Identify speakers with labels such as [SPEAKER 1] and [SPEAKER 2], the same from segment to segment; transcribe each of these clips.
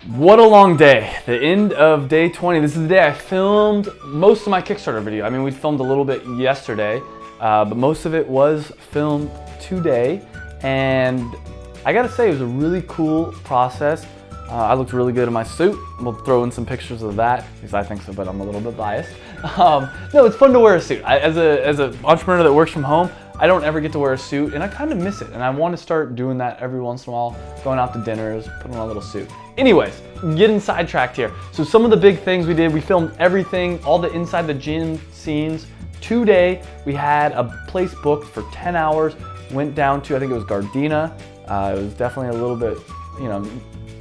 [SPEAKER 1] What a long day. The end of day 20. This is the day I filmed most of my Kickstarter video. I mean, we filmed a little bit yesterday, but most of it was filmed today. And I gotta say, it was a really cool process. I looked really good in my suit. We'll throw in some pictures of that, because I think so, but I'm a little bit biased. No, it's fun to wear a suit. As an entrepreneur that works from home, I don't ever get to wear a suit, and I kind of miss it. And I want to start doing that every once in a while, going out to dinners, putting on a little suit. Anyways, getting sidetracked here. So some of the big things we did, we filmed everything, all the inside the gym scenes. Today, we had a place booked for 10 hours, went down to, I think it was Gardena. It was definitely a little bit,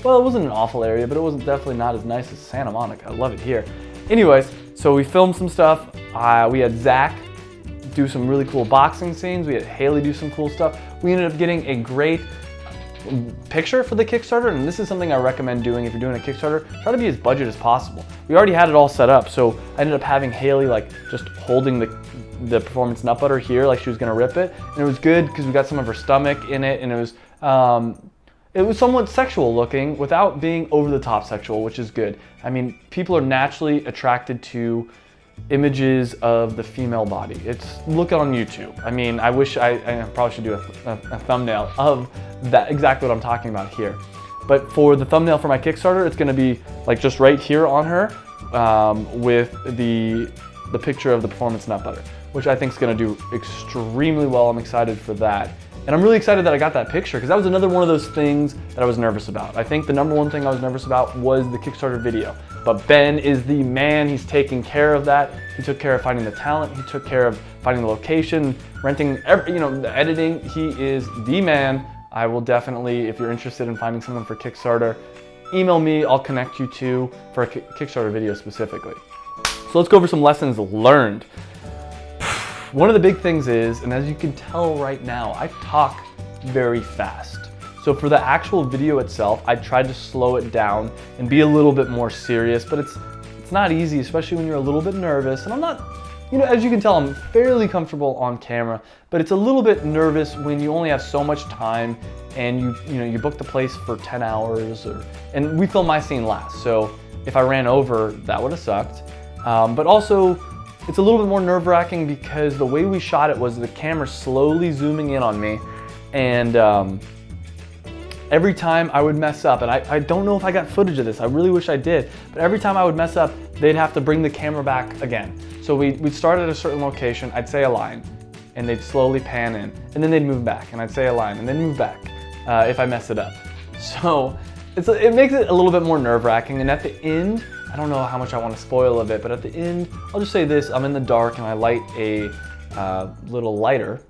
[SPEAKER 1] well, it wasn't an awful area, but it wasn't definitely not as nice as Santa Monica. I love it here. Anyways, so we filmed some stuff. We had Zach do some really cool boxing scenes. We had Haley do some cool stuff. We ended up getting a great picture for the Kickstarter, and this is something I recommend doing if you're doing a Kickstarter. Try to be as budget as possible. We already had it all set up, so I ended up having Haley like just holding the performance nut butter here like she was gonna rip it, and it was good because we got some of her stomach in it, and it was somewhat sexual looking without being over the top sexual, which is good. I mean, people are naturally attracted to images of the female body. Look on YouTube. I mean, I wish I probably should do a thumbnail of that, exactly what I'm talking about here. But for the thumbnail for my Kickstarter, it's gonna be like just right here on her with the picture of the performance nut butter, which I think is gonna do extremely well. I'm excited for that. And I'm really excited that I got that picture, because that was another one of those things that I was nervous about. I think the number one thing I was nervous about was the Kickstarter video. But Ben is the man. He's taking care of that. He took care of finding the talent. He took care of finding the location, renting, the editing. He is the man. I will definitely, if you're interested in finding someone for Kickstarter, email me. I'll connect you to for a Kickstarter video specifically. So let's go over some lessons learned. One of the big things is, and as you can tell right now, I talk very fast. So for the actual video itself, I tried to slow it down and be a little bit more serious, but it's not easy, especially when you're a little bit nervous. And I'm not, as you can tell, I'm fairly comfortable on camera, but it's a little bit nervous when you only have so much time and you booked the place for 10 hours, and we filmed my scene last. So if I ran over, that would have sucked. But also, it's a little bit more nerve-wracking because the way we shot it was the camera slowly zooming in on me, and every time I would mess up, and I don't know if I got footage of this, I really wish I did, but every time I would mess up, they'd have to bring the camera back again. So we'd start at a certain location, I'd say a line, and they'd slowly pan in, and then they'd move back, and I'd say a line, and then move back if I mess it up. So it makes it a little bit more nerve-wracking, and at the end, I don't know how much I want to spoil of it, but at the end, I'll just say this, I'm in the dark and I light a little lighter,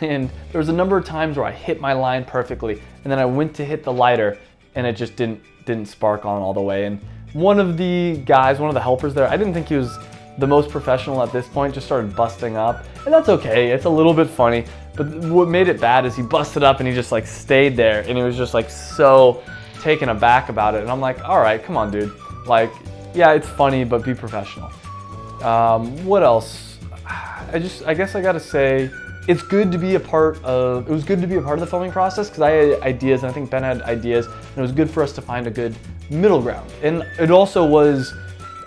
[SPEAKER 1] and there was a number of times where I hit my line perfectly, and then I went to hit the lighter and it just didn't spark on all the way. And one of the guys, one of the helpers there, I didn't think he was the most professional at this point, just started busting up, and that's okay, it's a little bit funny, but what made it bad is he busted up and he just like stayed there, and he was just like so taken aback about it, and I'm like, all right, come on, dude. Like, yeah, it's funny, but be professional. What else? I guess I gotta say, it was good to be a part of the filming process, because I had ideas, and I think Ben had ideas, and it was good for us to find a good middle ground. And it also was,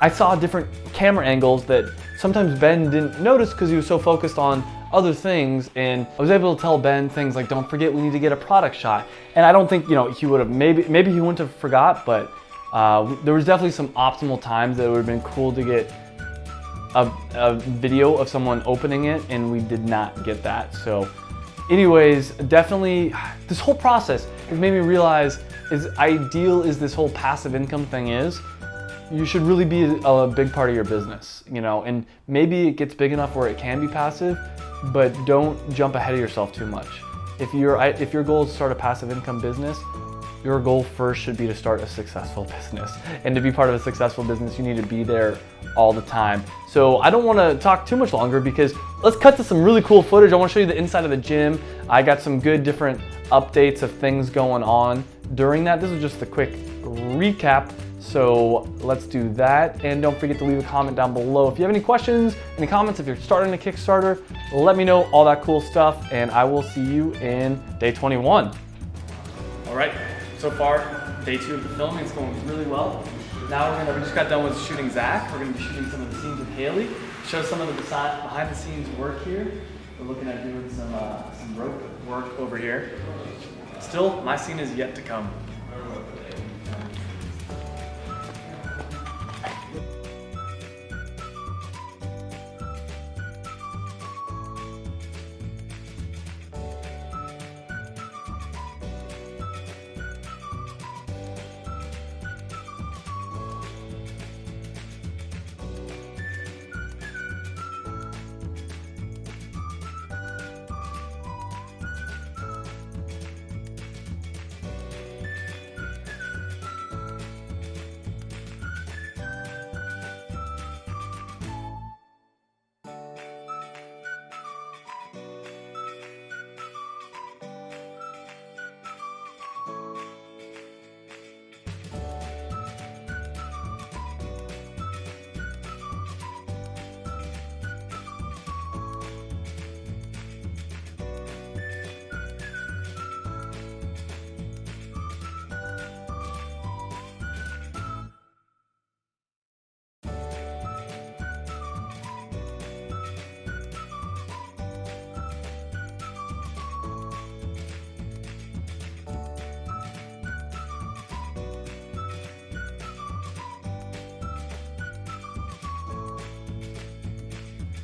[SPEAKER 1] I saw different camera angles that sometimes Ben didn't notice because he was so focused on other things, and I was able to tell Ben things like, don't forget, we need to get a product shot. And I don't think, he would have, maybe he wouldn't have forgot, but there was definitely some optimal times that it would have been cool to get a video of someone opening it, and we did not get that. So anyways, definitely this whole process has made me realize, as ideal as this whole passive income thing is, you should really be a big part of your business, and maybe it gets big enough where it can be passive, but don't jump ahead of yourself too much. If your goal is to start a passive income business, your goal first should be to start a successful business. And to be part of a successful business, you need to be there all the time. So I don't want to talk too much longer, because let's cut to some really cool footage. I want to show you the inside of the gym. I got some good different updates of things going on during that. This is just a quick recap. So let's do that. And don't forget to leave a comment down below. If you have any questions, any comments, if you're starting a Kickstarter, let me know, all that cool stuff. And I will see you in day 21. All right. So far, Day 2 of the filming, it's going really well. Now we just got done with shooting Zach. We're gonna be shooting some of the scenes with Haley. Show some of the behind the scenes work here. We're looking at doing some rope work over here. Still, my scene is yet to come.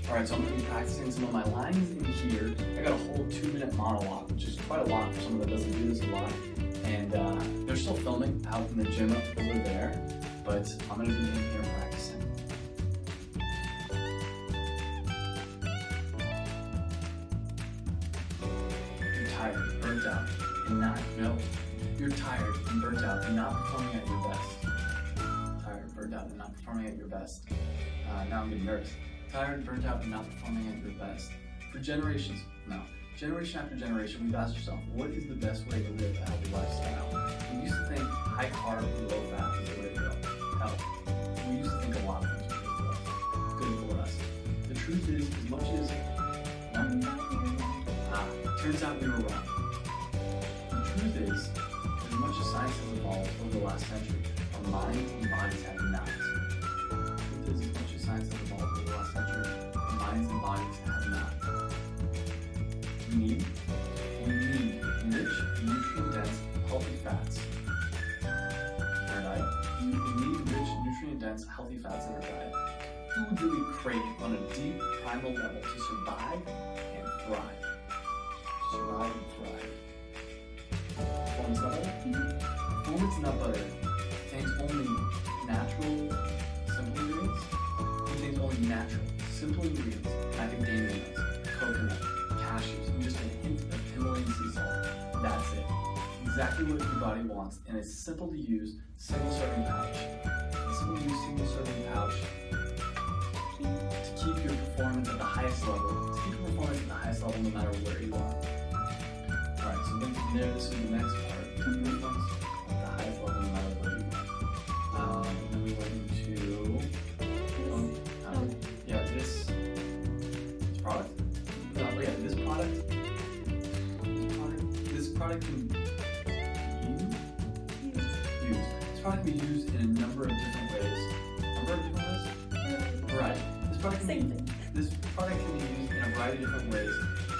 [SPEAKER 1] Alright, so I'm going to be practicing some of my lines in here. I got a whole 2-minute monologue, which is quite a lot for someone that doesn't do this a lot. And they're still filming out in the gym over there, but I'm going to be in here practicing. You're tired, burnt out, and not, no. You're tired and burnt out and not performing at your best. Tired, burnt out, and not performing at your best. Now I'm getting nervous. Tired, burnt out, and not performing at your best. For generations, no. Generation after generation, we've asked ourselves, what is the best way to live a healthy lifestyle? We used to think high carb and low fat is the way to go. Health. We used to think a lot of things were good for us. The truth is, as much as turns out we were wrong. The truth is, as much as science has evolved over the last century, our minds and bodies have not. The truth is, as much as science has evolved over the last century, our minds and bodies have not. We need rich, nutrient-dense, healthy fats in our diet. We need rich, nutrient-dense, healthy fats in our diet. Food that we crave on a deep, primal level to survive and thrive. To survive and thrive. Performance nut butter? Performance nut butter contains only natural, simple ingredients. Contains only natural, simple ingredients. Macadamia nuts, coconut, cashews, and just a hint of Himalayan sea salt. That's it. Exactly what your body wants in a simple to use, single serving pouch. A simple to use, single serving pouch to keep your performance at the highest level. To keep your performance at the highest level no matter where you are. Alright, so then from there, this is the next part. Keep your performance at the highest level no matter where you are. And then we went into this product. This product can be used. This product can be used in a number of different ways. Right. This product can be used in a variety of different ways,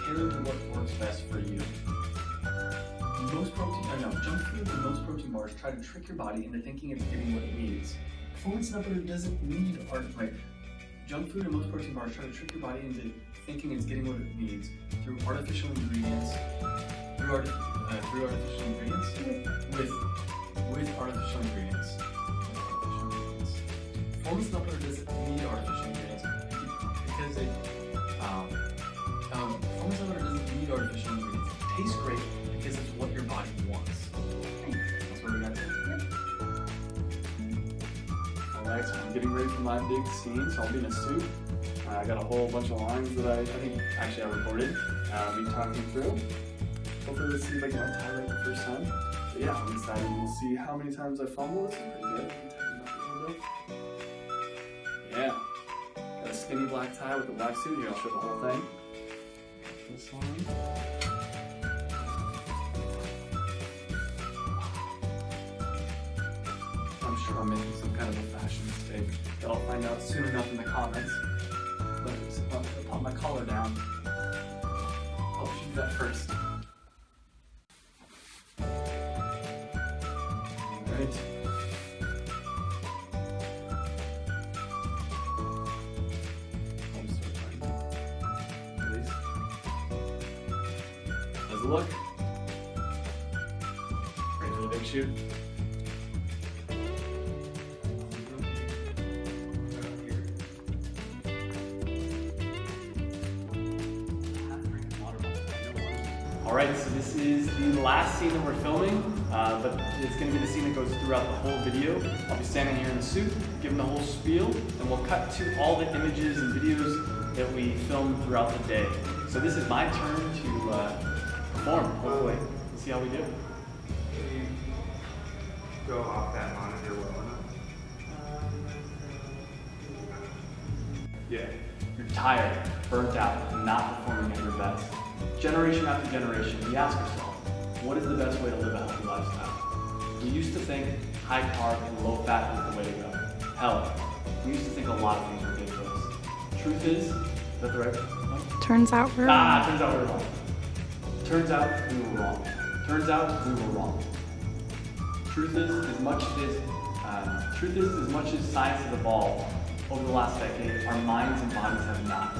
[SPEAKER 1] tailored to what works best for you. Junk food and most protein bars try to trick your body into thinking it's getting what it needs. Performance nut butter doesn't need Junk food and most protein bars try to trick your body into thinking it's getting what it needs through artificial ingredients. With artificial ingredients. Performance nut butter doesn't need artificial ingredients because performance nut butter doesn't need artificial ingredients. It tastes great because it's what your body wants. That's what we got to do. Alright, so I'm getting ready for my big scene, so I'll be in a suit. I got a whole bunch of lines that I think actually I recorded. Me talking through. Hopefully let's see if I get my tie right the first time. But yeah, I'm excited. We'll see how many times I fumble. This is pretty good. Tighten up a little bit. Yeah. Got a skinny black tie with a black suit. Here, I'll show the whole thing. This one. sure I'm making some kind of a fashion mistake that I'll find out soon enough in the comments. But I'll pop my collar down. Oh, we should do that first. Alright. Release. How's it look? Ready for the big shoot? Alright, so this is the last scene that we're filming, but it's going to be the scene that goes throughout the whole video. I'll be standing here in the suit, giving the whole spiel, and we'll cut to all the images and videos that we filmed throughout the day. So this is my turn to perform, hopefully. Let's see how we do.
[SPEAKER 2] Can you go off that monitor well enough?
[SPEAKER 1] Yeah. You're tired, burnt out, and not performing at your best. Generation after generation, we ask ourselves, what is the best way to live a healthy lifestyle? We used to think high carb and low fat was the way to go. Hell, we used to think a lot of things were ridiculous. Truth is that the right one?
[SPEAKER 3] Turns out we're wrong.
[SPEAKER 1] Turns out we were wrong. Turns out we were wrong. Turns out we were wrong. Truth is, as much as science has evolved over the last decade, our minds and bodies have not.